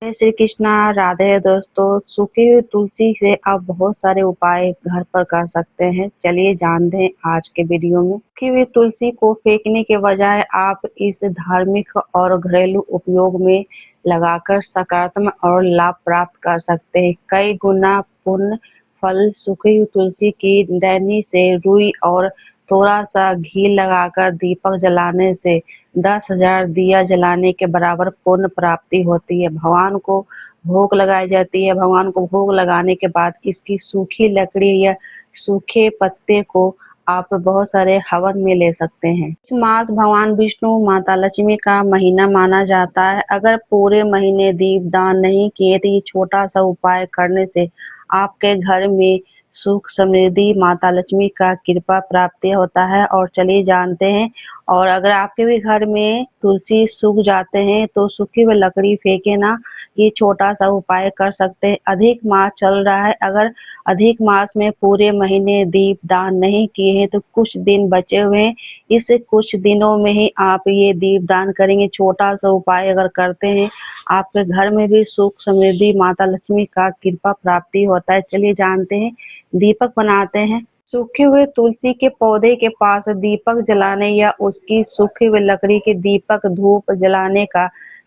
जय श्री कृष्णा। राधे दोस्तों, सूखी हुई तुलसी से आप बहुत सारे उपाय घर पर कर सकते हैं। चलिए जानते हैं आज के वीडियो में। सूखी हुई तुलसी को फेंकने के बजाय आप इस धार्मिक और घरेलू उपयोग में लगाकर सकारात्मक और लाभ प्राप्त कर सकते हैं। कई गुना पुण्य फल सूखी हुई तुलसी की टहनी से रुई और थोड़ा सा घी लगाकर दीपक जलाने से 10,000 दिया जलाने के बराबर पुण्य प्राप्ति होती है। भगवान को भोग लगाई जाती है। भगवान को भोग लगाने के बाद इसकी सूखी लकड़ी या सूखे पत्ते को आप बहुत सारे हवन में ले सकते हैं। मास भगवान विष्णु माता लक्ष्मी का महीना माना जाता है। अगर पूरे महीने दीप दान नहीं किए तो ये छोटा सा उपाय करने से आपके घर में सुख समृद्धि माता लक्ष्मी का कृपा प्राप्ति होता है। और चलिए जानते हैं। और अगर आपके भी घर में तुलसी सूख जाते हैं तो सूखी हुई लकड़ी फेंके ना, ये छोटा सा उपाय कर सकते हैं। अधिक मास चल रहा है, अगर अधिक मास में पूरे महीने दीप दान नहीं किए हैं तो कुछ दिन बचे हुए हैं, इस कुछ दिनों में ही आप ये दीप दान करेंगे। छोटा सा उपाय अगर करते हैं आपके घर में भी सुख समृद्धि माता लक्ष्मी का कृपा प्राप्ति होता है। चलिए जानते हैं। दीपक बनाते हैं। सूखे हुए तुलसी के पौधे के पास दीपक जलाने या उसकी सूखी हुई लकड़ी के दीपक धूप जलाने का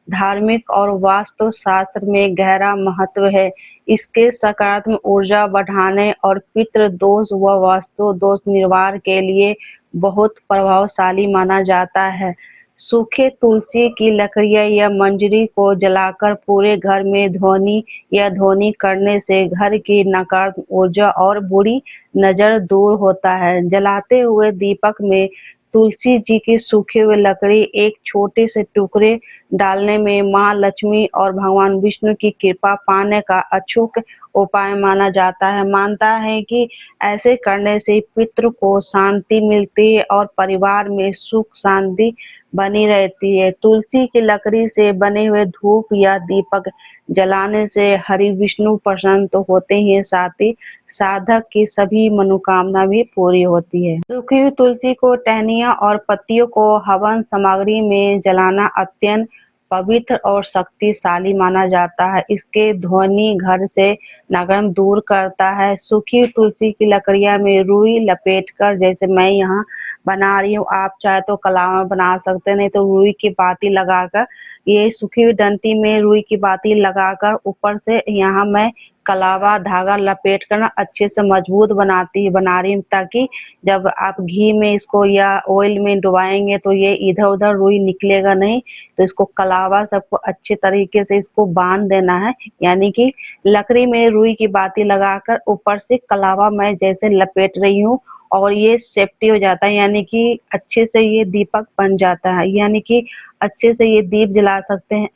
धार्मिक और वास्तु शास्त्र में गहरा महत्व है। इसके सकारात्मक ऊर्जा बढ़ाने और पितृ दोष व वास्तु दोष निवारण के लिए बहुत प्रभावशाली माना जाता है। सूखे तुलसी की लकड़ियां या मंजरी को जलाकर पूरे घर में ध्वनि या ध्वनि करने से घर की नकारात्मक ऊर्जा और बुरी नजर दूर होता है। जलाते हुए दीपक में तुलसी जी की सूखी हुई लकड़ी एक छोटे से टुकड़े डालने में माँ लक्ष्मी और भगवान विष्णु की कृपा पाने का अचूक उपाय माना जाता है। मानता है कि ऐसे करने से पितृ को शांति मिलती है और परिवार में सुख शांति बनी रहती है। तुलसी की लकड़ी से बने हुए धूप या दीपक जलाने से हरि विष्णु प्रसन्न तो होते ही साथ ही साधक की सभी मनोकामना भी पूरी होती है। सूखी हुई तुलसी को टहनियाँ और पत्तियों को हवन सामग्री में जलाना अत्यंत पवित्र और शक्तिशाली माना जाता है। इसके ध्वनि घर से नगम दूर करता है। सूखी हुई तुलसी की लकड़ियां में रुई लपेटकर, जैसे मैं यहाँ बना रही हूँ, आप चाहे तो कलावा बना सकते हैं, नहीं तो रुई की बाती लगाकर, ये सूखी हुई डंटी में रुई की बाती लगाकर ऊपर से यहाँ मैं कलावा धागा लपेट कर ना अच्छे से मजबूत बना रही हूँ, ताकि जब आप घी में इसको या ऑयल में डुबाएंगे तो ये इधर उधर रुई निकलेगा नहीं। तो इसको कलावा सबको अच्छे तरीके से इसको बांध देना है, यानी कि लकड़ी में रुई की बाती लगाकर ऊपर से कलावा मैं जैसे लपेट रही हूँ और ये सेफ्टी हो जाता है, यानी कि अच्छे से ये दीपक बन जाता है, यानी कि अच्छे से ये दीप जला सकते हैं।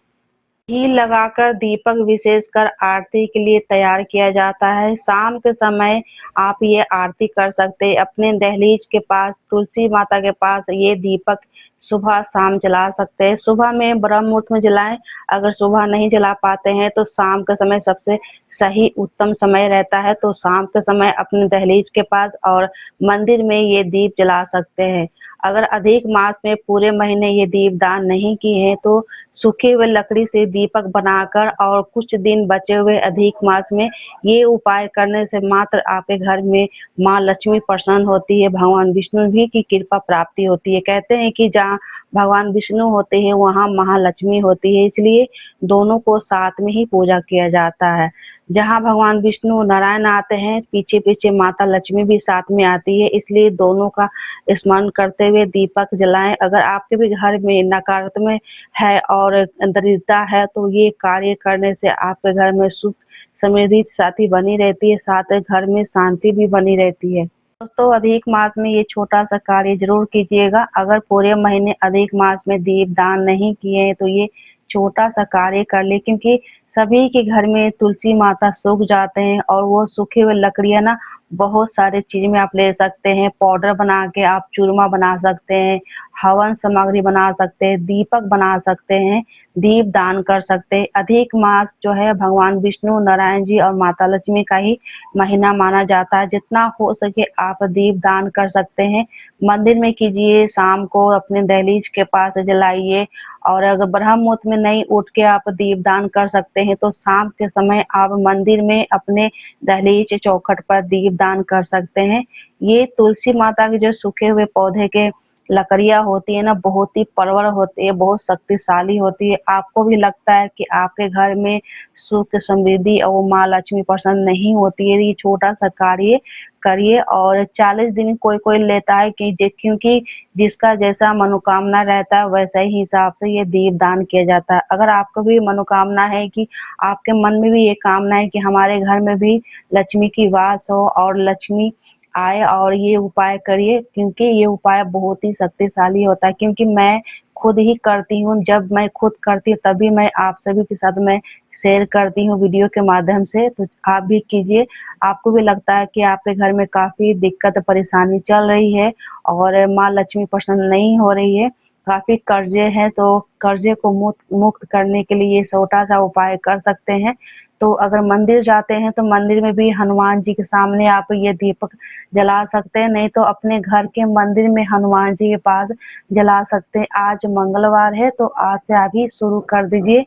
घी लगाकर दीपक विशेषकर आरती के लिए तैयार किया जाता है। शाम के समय आप ये आरती कर सकते हैं। अपने दहलीज के पास तुलसी माता के पास ये दीपक सुबह शाम जला सकते हैं। सुबह में ब्रह्म मुहूर्त में जलाएं। अगर सुबह नहीं जला पाते हैं तो शाम के समय सबसे सही उत्तम समय रहता है। तो शाम के समय अपने दहलीज के पास और मंदिर में ये दीप जला सकते हैं। अगर अधिक मास में पूरे महीने ये दीप दान नहीं किए हैं तो सूखे हुए लकड़ी से दीपक बनाकर और कुछ दिन बचे हुए अधिक मास में ये उपाय करने से मात्र आपके घर में माँ लक्ष्मी प्रसन्न होती है, भगवान विष्णु भी की कृपा प्राप्ति होती है। कहते हैं कि जहाँ भगवान विष्णु होते हैं वहाँ महालक्ष्मी होती है, इसलिए दोनों को साथ में ही पूजा किया जाता है। जहाँ भगवान विष्णु नारायण आते हैं पीछे पीछे माता लक्ष्मी भी साथ में आती है, इसलिए दोनों का स्मरण करते हुए दीपक जलाएं। अगर आपके भी घर में नकारात्मक है और दरिद्रता है तो ये कार्य करने से आपके घर में सुख समृद्धि साथ ही बनी रहती है, साथ ही घर में शांति भी बनी रहती है। दोस्तों, अधिक मास में ये छोटा सा कार्य जरूर कीजिएगा। अगर पूरे महीने अधिक मास में दीप दान नहीं किए हैं तो ये छोटा सा कार्य कर ले, क्योंकि सभी के घर में तुलसी माता सूख जाते हैं और वो सूखे हुए लकड़ियां ना बहुत सारे चीज में आप ले सकते हैं। पाउडर बना के आप चूरमा बना सकते हैं, हवन सामग्री बना सकते हैं, दीपक बना सकते हैं, दीप दान कर सकते हैं। अधिक मास जो है भगवान विष्णु नारायण जी और माता लक्ष्मी का ही महीना माना जाता है। जितना हो सके आप दीप दान कर सकते हैं। मंदिर में कीजिए, शाम को अपने दहलीज के पास जलाइए और अगर ब्रह्म मुहूर्त में नहीं उठ के आप दीपदान कर सकते हैं तो शाम के समय आप मंदिर में अपने दहलीज चौखट पर दीपदान कर सकते हैं। ये तुलसी माता के जो सूखे हुए पौधे के लकड़ियाँ होती है ना, बहुत ही प्रबल होती है, बहुत शक्तिशाली होती है। आपको भी लगता है कि आपके घर में सुख समृद्धि और माँ लक्ष्मी प्रसन्न नहीं होती है, ये छोटा-सा कार्य करिए। और 40 दिन कोई-कोई लेता है कि क्योंकि जिसका जैसा मनोकामना रहता है वैसा ही हिसाब से ये दीपदान किया जाता है। अगर आपको भी मनोकामना है कि आपके मन में भी ये कामना है कि हमारे घर में भी लक्ष्मी की वास हो और लक्ष्मी आए, और ये उपाय करिए क्योंकि ये उपाय बहुत ही शक्तिशाली होता है। क्योंकि मैं खुद ही करती हूँ, जब मैं खुद करती हूँ तभी मैं आप सभी के साथ मैं शेयर करती हूँ वीडियो के माध्यम से, तो आप भी कीजिए। आपको भी लगता है कि आपके घर में काफ़ी दिक्कत परेशानी चल रही है और माँ लक्ष्मी प्रसन्न नहीं हो रही है, काफ़ी कर्ज़े हैं, तो कर्ज़े को मुक्त करने के लिए ये छोटा-सा उपाय कर सकते हैं। तो अगर मंदिर जाते हैं तो मंदिर में भी हनुमान जी के सामने आप ये दीपक जला सकते हैं, नहीं तो अपने घर के मंदिर में हनुमान जी के पास जला सकते हैं। आज मंगलवार है तो आज से आप ही शुरू कर दीजिए।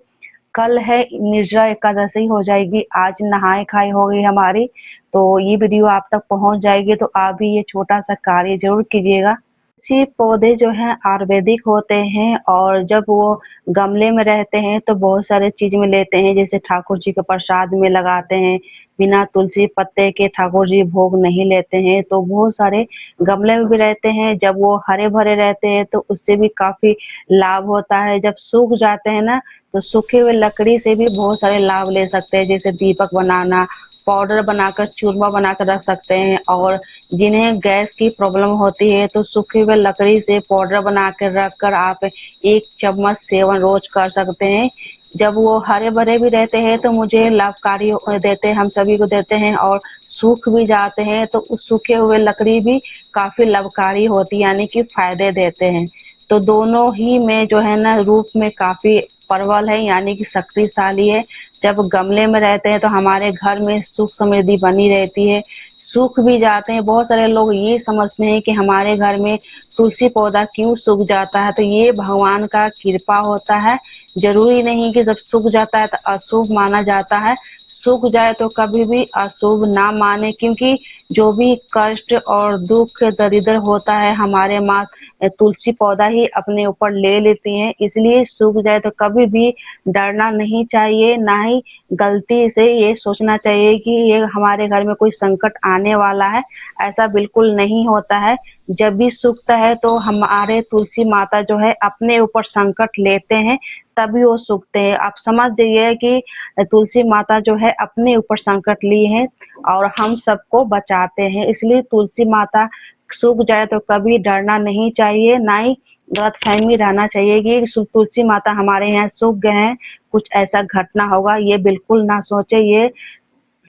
कल है निर्जला एकादशी हो जाएगी, आज नहाए-खाए होगी हमारी, तो ये वीडियो आप तक पहुँच जाएगी, तो आप भी ये छोटा-सा कार्य ज़रूर कीजिएगा। तुलसी पौधे जो हैं आयुर्वेदिक होते हैं और जब वो गमले में रहते हैं तो बहुत सारे चीज़ में लेते हैं, जैसे ठाकुर जी के प्रसाद में लगाते हैं। बिना तुलसी पत्ते के ठाकुर जी भोग नहीं लेते हैं, तो बहुत सारे गमले में भी रहते हैं। जब वो हरे-भरे रहते हैं तो उससे भी काफ़ी लाभ होता है। जब सूख जाते हैं ना, तो सूखे हुए लकड़ी से भी बहुत सारे लाभ ले सकते हैं, जैसे दीपक बनाना, पाउडर बनाकर चूरमा बनाकर रख सकते हैं। और जिन्हें गैस की प्रॉब्लम होती है तो सूखी हुई लकड़ी से पाउडर बना के रख कर आप 1 चम्मच सेवन रोज़ कर सकते हैं। जब वो हरे-भरे भी रहते हैं तो मुझे लाभकारी देते हैं, हम सभी को देते हैं, और सूख भी जाते हैं तो उस सूखे हुए लकड़ी भी काफ़ी लाभकारी होती है, यानी कि फ़ायदे देते हैं। तो दोनों ही में जो है ना रूप में काफ़ी प्रबल है, यानी कि शक्तिशाली है। जब गमले में रहते हैं तो हमारे घर में सुख समृद्धि बनी रहती है। सूख भी जाते हैं, बहुत सारे लोग ये समझते हैं कि हमारे घर में तुलसी पौधा क्यों सूख जाता है, तो ये भगवान का कृपा होता है। ज़रूरी नहीं कि जब सूख जाता है तो अशुभ माना जाता है। सूख जाए तो कभी भी अशुभ ना माने, क्योंकि जो भी कष्ट और दुःख दरिद्र होता है हमारे माँ तुलसी पौधा ही अपने ऊपर ले लेती हैं। इसलिए सूख जाए तो कभी भी डरना नहीं चाहिए, ना ही गलती से ये सोचना चाहिए कि ये हमारे घर में कोई संकट आने वाला है, ऐसा बिल्कुल नहीं होता है। जब भी सूखता है तो हमारे तुलसी माता जो है अपने ऊपर संकट लेते हैं, तभी वो सूखते हैं। आप समझ जाइए कि तुलसी माता जो है अपने ऊपर संकट लिए हैं और हम सबको बचाते हैं। इसलिए तुलसी माता सूख जाए तो कभी डरना नहीं चाहिए, ना ही गलतफ़हमी रहना चाहिए कि तुलसी माता हमारे यहाँ सूख गए हैं, कुछ ऐसा घटना होगा, ये बिल्कुल ना सोचें। ये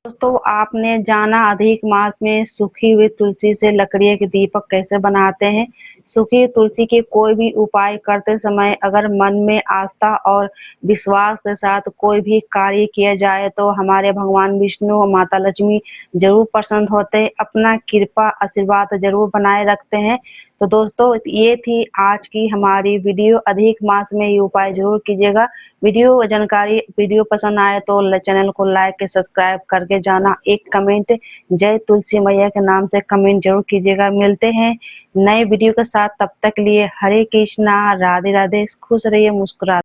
दोस्तों, आपने जाना अधिक मास में सूखी हुई तुलसी से लकड़ियों के दीपक कैसे बनाते हैं। सूखी हुई तुलसी के कोई भी उपाय करते समय अगर मन में आस्था और विश्वास के साथ कोई भी कार्य किया जाए तो हमारे भगवान विष्णु और माता लक्ष्मी ज़रूर प्रसन्न होते हैं, अपना कृपा आशीर्वाद ज़रूर बनाए रखते हैं। तो दोस्तों, ये थी आज की हमारी वीडियो। अधिक मास में ये उपाय ज़रूर कीजिएगा। वीडियो पसंद आए तो चैनल को लाइक सब्सक्राइब करके जाना। एक कमेंट जय तुलसी मैया के नाम से कमेंट जरूर कीजिएगा। मिलते हैं नए वीडियो के साथ, तब तक लिए हरे कृष्णा, राधे राधे। खुश रहिए, मुस्कुराते